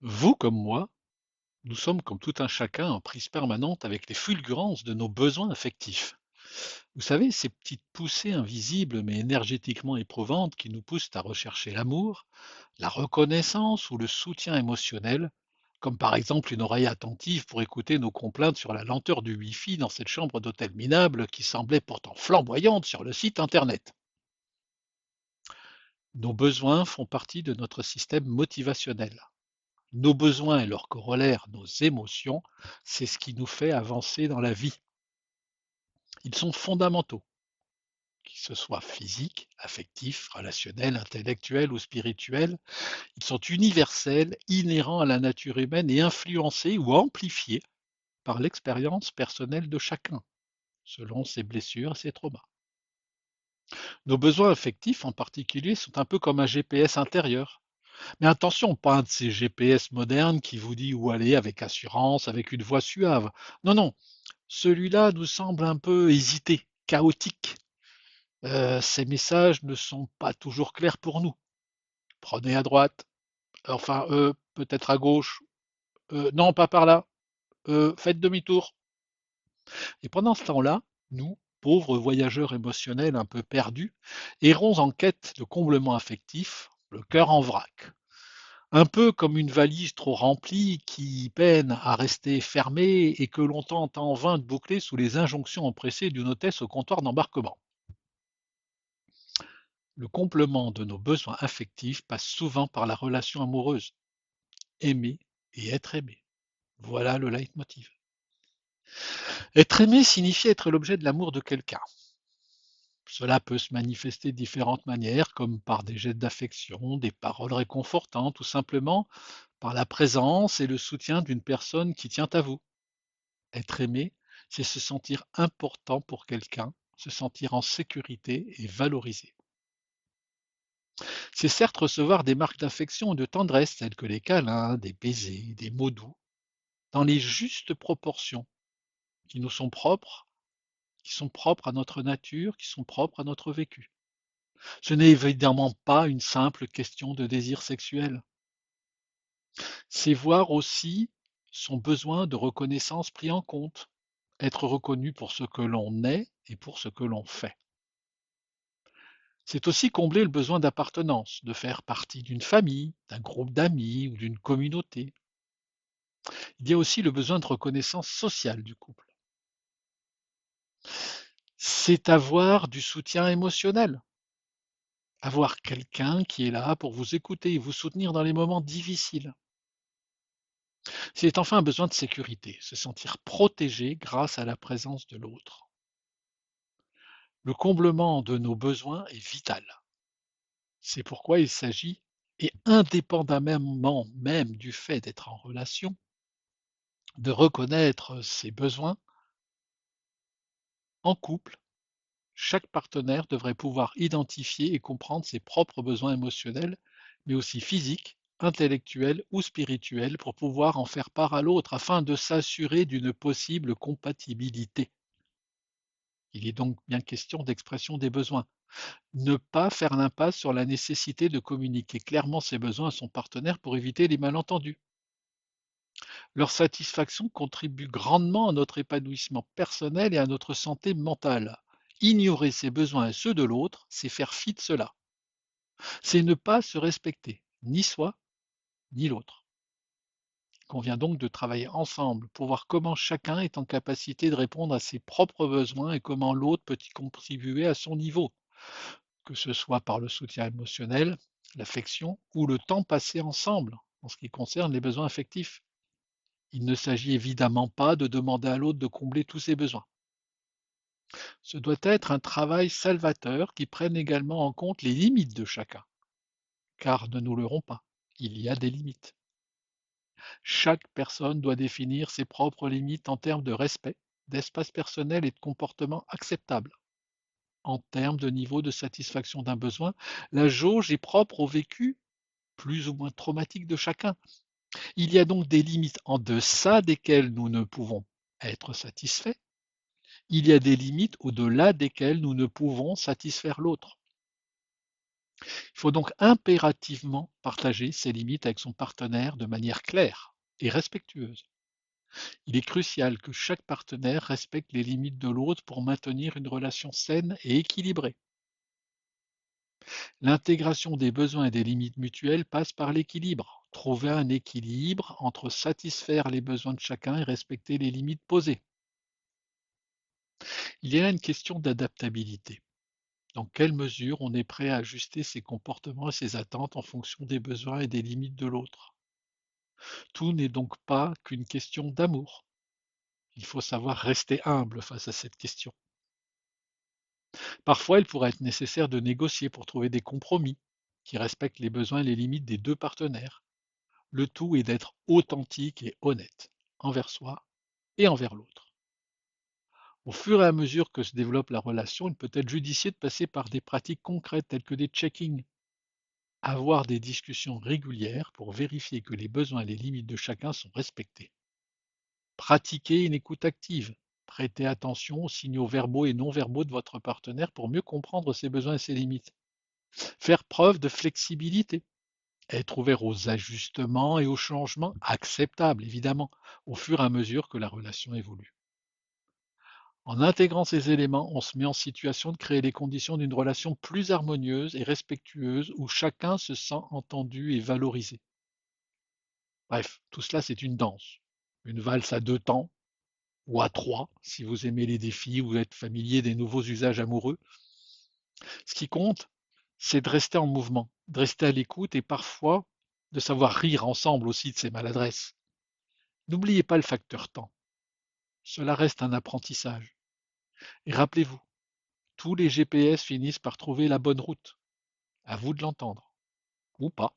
Vous comme moi, nous sommes comme tout un chacun en prise permanente avec les fulgurances de nos besoins affectifs. Vous savez, ces petites poussées invisibles mais énergétiquement éprouvantes qui nous poussent à rechercher l'amour, la reconnaissance ou le soutien émotionnel, comme par exemple une oreille attentive pour écouter nos complaintes sur la lenteur du Wi-Fi dans cette chambre d'hôtel minable qui semblait pourtant flamboyante sur le site internet. Nos besoins font partie de notre système motivationnel. Nos besoins et leurs corollaires, nos émotions, c'est ce qui nous fait avancer dans la vie. Ils sont fondamentaux, qu'ils ce soit physiques, affectifs, relationnels, intellectuels ou spirituels. Ils sont universels, inhérents à la nature humaine et influencés ou amplifiés par l'expérience personnelle de chacun, selon ses blessures et ses traumas. Nos besoins affectifs en particulier sont un peu comme un GPS intérieur. Mais attention, pas un de ces GPS modernes qui vous dit où aller avec assurance, avec une voix suave. Non, non, celui-là nous semble un peu hésité, chaotique. Ces messages ne sont pas toujours clairs pour nous. Prenez à droite, enfin, peut-être à gauche, non, pas par là, faites demi-tour. Et pendant ce temps-là, nous, pauvres voyageurs émotionnels un peu perdus, errons en quête de comblement affectif, le cœur en vrac. Un peu comme une valise trop remplie qui peine à rester fermée et que l'on tente en vain de boucler sous les injonctions empressées d'une hôtesse au comptoir d'embarquement. Le complément de nos besoins affectifs passe souvent par la relation amoureuse. Aimer et être aimé. Voilà le leitmotiv. Être aimé signifie être l'objet de l'amour de quelqu'un. Cela peut se manifester de différentes manières, comme par des gestes d'affection, des paroles réconfortantes, ou simplement par la présence et le soutien d'une personne qui tient à vous. Être aimé, c'est se sentir important pour quelqu'un, se sentir en sécurité et valorisé. C'est certes recevoir des marques d'affection ou de tendresse telles que les câlins, des baisers, des mots doux, dans les justes proportions qui nous sont propres, qui sont propres à notre nature, qui sont propres à notre vécu. Ce n'est évidemment pas une simple question de désir sexuel. C'est voir aussi son besoin de reconnaissance pris en compte, être reconnu pour ce que l'on est et pour ce que l'on fait. C'est aussi combler le besoin d'appartenance, de faire partie d'une famille, d'un groupe d'amis ou d'une communauté. Il y a aussi le besoin de reconnaissance sociale du couple. C'est avoir du soutien émotionnel, avoir quelqu'un qui est là pour vous écouter et vous soutenir dans les moments difficiles. C'est enfin un besoin de sécurité, se sentir protégé grâce à la présence de l'autre. Le comblement de nos besoins est vital. C'est pourquoi il s'agit, et indépendamment même du fait d'être en relation, de reconnaître ses besoins en couple. Chaque partenaire devrait pouvoir identifier et comprendre ses propres besoins émotionnels, mais aussi physiques, intellectuels ou spirituels, pour pouvoir en faire part à l'autre afin de s'assurer d'une possible compatibilité. Il est donc bien question d'expression des besoins. Ne pas faire l'impasse sur la nécessité de communiquer clairement ses besoins à son partenaire pour éviter les malentendus. Leur satisfaction contribue grandement à notre épanouissement personnel et à notre santé mentale. Ignorer ses besoins et ceux de l'autre, c'est faire fi de cela. C'est ne pas se respecter, ni soi, ni l'autre. Il convient donc de travailler ensemble pour voir comment chacun est en capacité de répondre à ses propres besoins et comment l'autre peut y contribuer à son niveau, que ce soit par le soutien émotionnel, l'affection ou le temps passé ensemble en ce qui concerne les besoins affectifs. Il ne s'agit évidemment pas de demander à l'autre de combler tous ses besoins. Ce doit être un travail salvateur qui prenne également en compte les limites de chacun, car ne nous leurrons pas, il y a des limites. Chaque personne doit définir ses propres limites en termes de respect, d'espace personnel et de comportement acceptable. En termes de niveau de satisfaction d'un besoin, la jauge est propre au vécu plus ou moins traumatique de chacun. Il y a donc des limites en deçà desquelles nous ne pouvons être satisfaits. Il y a des limites au-delà desquelles nous ne pouvons satisfaire l'autre. Il faut donc impérativement partager ses limites avec son partenaire de manière claire et respectueuse. Il est crucial que chaque partenaire respecte les limites de l'autre pour maintenir une relation saine et équilibrée. L'intégration des besoins et des limites mutuelles passe par l'équilibre. Trouver un équilibre entre satisfaire les besoins de chacun et respecter les limites posées. Il y a là une question d'adaptabilité. Dans quelle mesure on est prêt à ajuster ses comportements et ses attentes en fonction des besoins et des limites de l'autre. Tout n'est donc pas qu'une question d'amour. Il faut savoir rester humble face à cette question. Parfois, il pourrait être nécessaire de négocier pour trouver des compromis qui respectent les besoins et les limites des deux partenaires. Le tout est d'être authentique et honnête envers soi et envers l'autre. Au fur et à mesure que se développe la relation, il peut être judicieux de passer par des pratiques concrètes telles que des check-ins, avoir des discussions régulières pour vérifier que les besoins et les limites de chacun sont respectés. Pratiquer une écoute active. Prêtez attention aux signaux verbaux et non verbaux de votre partenaire pour mieux comprendre ses besoins et ses limites. Faire preuve de flexibilité. Être ouvert aux ajustements et aux changements acceptables, évidemment, au fur et à mesure que la relation évolue. En intégrant ces éléments, on se met en situation de créer les conditions d'une relation plus harmonieuse et respectueuse où chacun se sent entendu et valorisé. Bref, tout cela c'est une danse, une valse à deux temps, ou à trois, si vous aimez les défis ou êtes familier des nouveaux usages amoureux. Ce qui compte, c'est de rester en mouvement, de rester à l'écoute et parfois de savoir rire ensemble aussi de ces maladresses. N'oubliez pas le facteur temps. Cela reste un apprentissage. Et rappelez-vous, tous les GPS finissent par trouver la bonne route. À vous de l'entendre, ou pas.